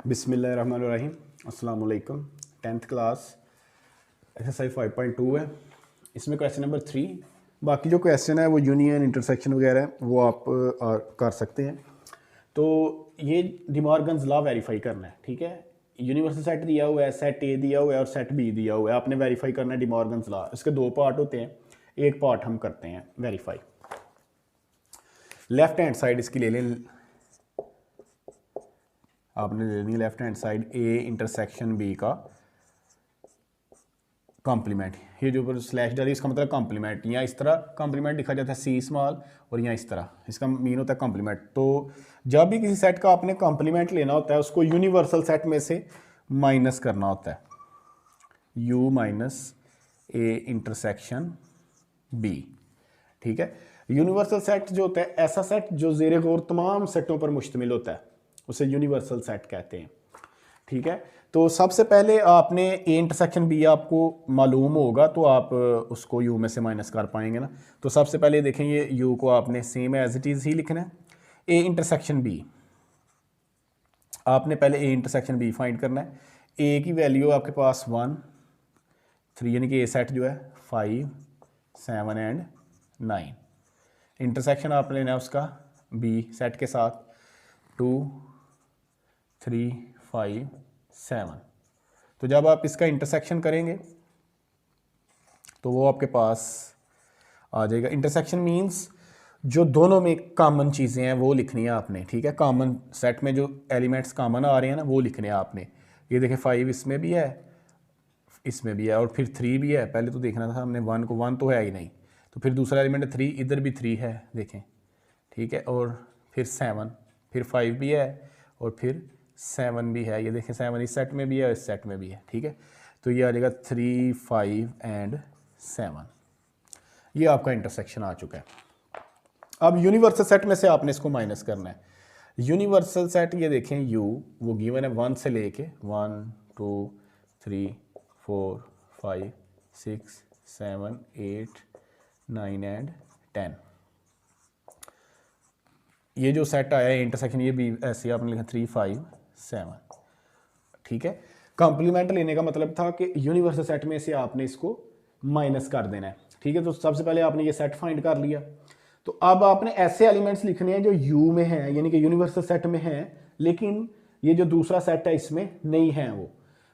बिस्मिल्लाहिर्रहमानिर्रहीम। अस्सलाम वालेकुम। 10th क्लास एक्सरसाइज 5.2 है। इसमें क्वेश्चन नंबर 3। बाकी जो क्वेश्चन है वो यूनियन इंटरसेक्शन वगैरह है, वो आप कर सकते हैं। तो ये डी मॉर्गन्स लॉ वेरीफाई करना है, ठीक है। यूनिवर्सल सेट दिया हुआ है, सेट ए दिया हुआ है और सेट बी दिया हुआ है। आपने वेरीफाई करना है डी मॉर्गन्स लॉ। इसके दो पार्ट होते हैं, एक पार्ट हम करते हैं वेरीफाई। लेफ्ट हैंड साइड इसकी ले लें, आपने ले लेनी left hand side A intersection B का कॉम्प्लीमेंट। ये जो ऊपर स्लैश डाली इसका मतलब कॉम्प्लीमेंट, या इस तरह कॉम्प्लीमेंट लिखा जाता है सी स्मॉल, और यहाँ इस तरह इसका मीन होता है कॉम्प्लीमेंट। तो जब भी किसी सेट का आपने कॉम्प्लीमेंट लेना होता है उसको यूनिवर्सल सेट में से माइनस करना होता है, U minus A intersection B, ठीक है। यूनिवर्सल सेट जो होता है ऐसा सेट जो ज़ेरे गौर तमाम सेटों पर मुश्तमिल होता है, उसे यूनिवर्सल सेट कहते हैं, ठीक है। तो सबसे पहले आपने ए इंटरसेक्शन बी आपको मालूम होगा तो आप उसको यू में से माइनस कर पाएंगे ना। तो सबसे पहले देखें, ये यू को आपने सेम एज इट इज़ ही लिखना है। ए इंटरसेक्शन बी, आपने पहले ए इंटरसेक्शन बी फाइंड करना है। ए की वैल्यू आपके पास 1 3, यानी कि ए सेट जो है 5 7 एंड 9। इंटरसेक्शन आप लेना है उसका बी सेट के साथ 2 3 5 7। तो जब आप इसका इंटरसेक्शन करेंगे तो वो आपके पास आ जाएगा। इंटरसेक्शन मींस जो दोनों में कॉमन चीज़ें हैं वो लिखनी है आपने, ठीक है। कॉमन सेट में जो एलिमेंट्स कॉमन आ रहे हैं ना वो लिखने हैं आपने। ये देखें 5 इसमें भी है, इसमें भी है, और फिर 3 भी है। पहले तो देखना था हमने 1 को, 1 तो है ही नहीं, तो फिर दूसरा एलिमेंट 3, इधर भी 3 है देखें, ठीक है। और फिर 7, फिर 5 भी है, और फिर 7 भी है। ये देखें 7 इस सेट में भी है और इस सेट में भी है, ठीक है। तो ये आ जाएगा 3 5 एंड 7। ये आपका इंटरसेक्शन आ चुका है। अब यूनिवर्सल सेट में से आपने इसको माइनस करना है। यूनिवर्सल सेट ये देखें यू, वो गिवन है 1 से लेके 1 2 3 4 5 6 7 8 9 एंड 10। ये जो सेट आया है इंटरसेक्शन, ये भी ऐसे आपने लिखा 3 5 7, ठीक है। कॉम्प्लीमेंट लेने का मतलब था कि यूनिवर्सल सेट में से आपने इसको माइनस कर देना है, ठीक है। तो सबसे पहले आपने ये सेट फाइंड कर लिया। तो अब आपने ऐसे एलिमेंट्स लिखने हैं जो यू में हैं, यानी कि यूनिवर्सल सेट में हैं, लेकिन ये जो दूसरा सेट है इसमें नहीं है,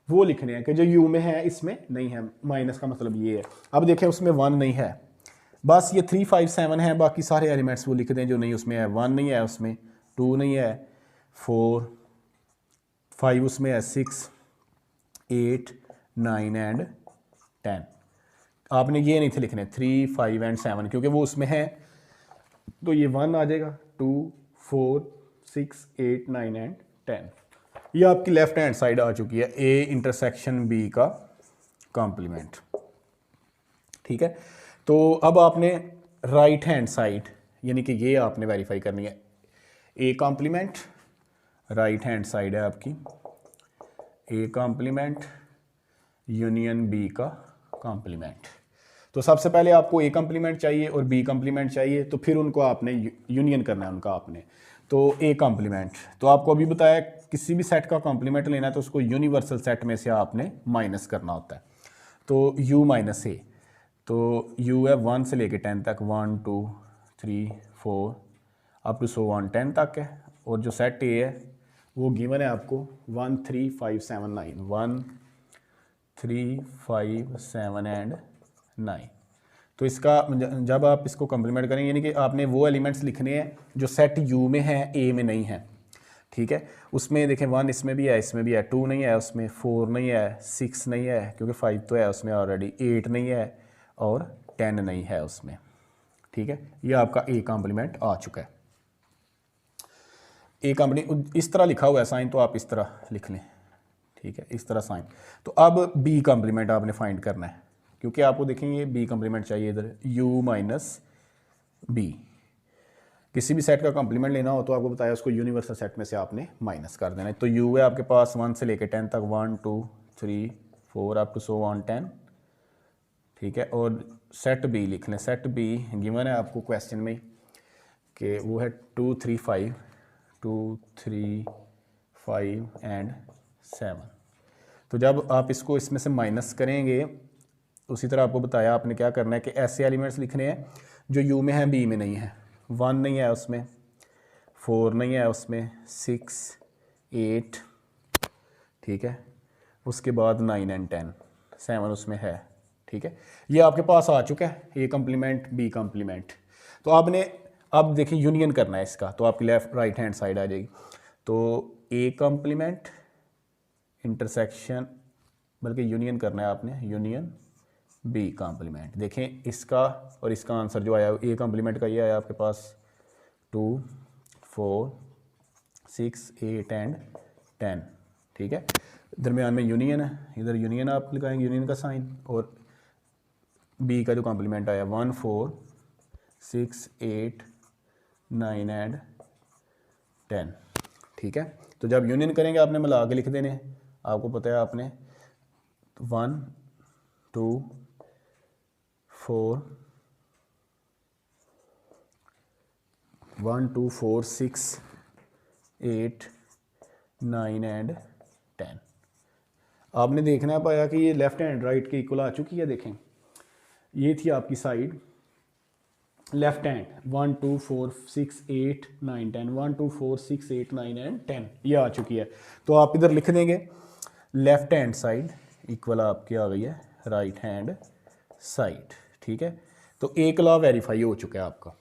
वो लिखने हैं कि जो यू में है इसमें नहीं है। माइनस का मतलब ये है। अब देखें उसमें 1 नहीं है, बस ये 3 5 7 है, बाकी सारे एलिमेंट्स वो लिख दें जो नहीं उसमें है। 1 नहीं है उसमें, 2 नहीं है, 4 5 उसमें है, 6 8 9 एंड 10। आपने ये नहीं थे लिखने 3 5 एंड 7, क्योंकि वो उसमें है। तो ये 1 आ जाएगा, 2 4 6 8 9 एंड 10। ये आपकी लेफ्ट हैंड साइड आ चुकी है ए इंटरसेक्शन बी का कॉम्प्लीमेंट, ठीक है। तो अब आपने राइट हैंड साइड, यानी कि ये आपने वेरीफाई करनी है। A complement, right hand side है आपकी ए कॉम्प्लीमेंट यूनियन बी का कॉम्प्लीमेंट। तो सबसे पहले आपको ए कॉम्प्लीमेंट चाहिए और बी कॉम्प्लीमेंट चाहिए, तो फिर उनको आपने यूनियन करना है उनका आपने। तो ए कॉम्प्लीमेंट, तो आपको अभी बताया किसी भी सेट का कॉम्प्लीमेंट लेना है तो उसको यूनिवर्सल सेट में से आपने माइनस करना होता है। तो यू माइनस ए, तो यू है 1 से लेके 10 तक, 1 2 3 4 अप टू सो 1 10 तक है। और जो सेट ए है वो गिवन है आपको 1 3 5 7 9, 1 3 5 7 एंड 9। तो इसका जब आप इसको कम्प्लीमेंट करेंगे, यानी कि आपने वो एलिमेंट्स लिखने हैं जो सेट यू में हैं, ए में नहीं है, ठीक है। उसमें देखें 1 इसमें भी है, इसमें भी है, 2 नहीं है उसमें, 4 नहीं है, 6 नहीं है क्योंकि 5 तो है उसमें ऑलरेडी, 8 नहीं है और 10 नहीं है उसमें, ठीक है। ये आपका ए कॉम्प्लीमेंट आ चुका है। ए कॉम्प्लीमेंट इस तरह लिखा हुआ है साइन, तो आप इस तरह लिख लें, ठीक है, इस तरह साइन। तो अब बी कॉम्प्लीमेंट आपने फाइंड करना है, क्योंकि आपको देखेंगे बी कॉम्प्लीमेंट चाहिए इधर, यू माइनस बी। किसी भी सेट का कॉम्प्लीमेंट लेना हो तो आपको बताया उसको यूनिवर्सल सेट में से आपने माइनस कर देना है। तो यू है आपके पास 1 से लेकर 10 तक, 1 2 3 4 अप टू सो 1 10, ठीक है। और सेट बी लिख लें। सेट बी गिवन है आपको क्वेश्चन में कि वो है 2 3 5, 2 3 5 एंड 7। तो जब आप इसको इसमें से माइनस करेंगे, उसी तरह आपको बताया आपने क्या करना है कि ऐसे एलिमेंट्स लिखने हैं जो यू में है बी में नहीं है। 1 नहीं है उसमें, 4 नहीं है उसमें, 6 8, ठीक है, उसके बाद 9 एंड 10, 7 उसमें है, ठीक है। ये आपके पास आ चुका है, ए कम्प्लीमेंट बी कम्प्लीमेंट। तो आपने अब देखिए यूनियन करना है इसका, तो आपकी लेफ्ट राइट हैंड साइड आ जाएगी। तो ए कम्प्लीमेंट इंटरसेक्शन, बल्कि यूनियन करना है आपने, यूनियन बी कम्प्लीमेंट। देखें इसका और इसका आंसर जो आया ए कम्प्लीमेंट का ये आया आपके पास 2 4 6 8 एंड 10, ठीक है। दरमियान में यूनियन है, इधर यूनियन आप लगाएंगे, यूनियन का साइन, और बी का जो कॉम्प्लीमेंट आया 1 4 6 8 9 एंड 10, ठीक है। तो जब यूनियन करेंगे आपने मिला के लिख देने, आपको पता है आपने 1 2 4 1 2 4 6 8 9 एंड 10। आपने देखना पाया कि ये लेफ्ट हैंड राइट के इक्वल आ चुकी है। देखें ये थी आपकी साइड लेफ्ट हैंड, 1 2 4 6 8 9 10, 1 2 4 6 8 9 एंड 10 ये आ चुकी है। तो आप इधर लिख देंगे लेफ्ट हैंड साइड इक्वल आपकी आ गई है राइट हैंड साइड, ठीक है। तो एक लॉ वेरीफाई हो चुका है आपका।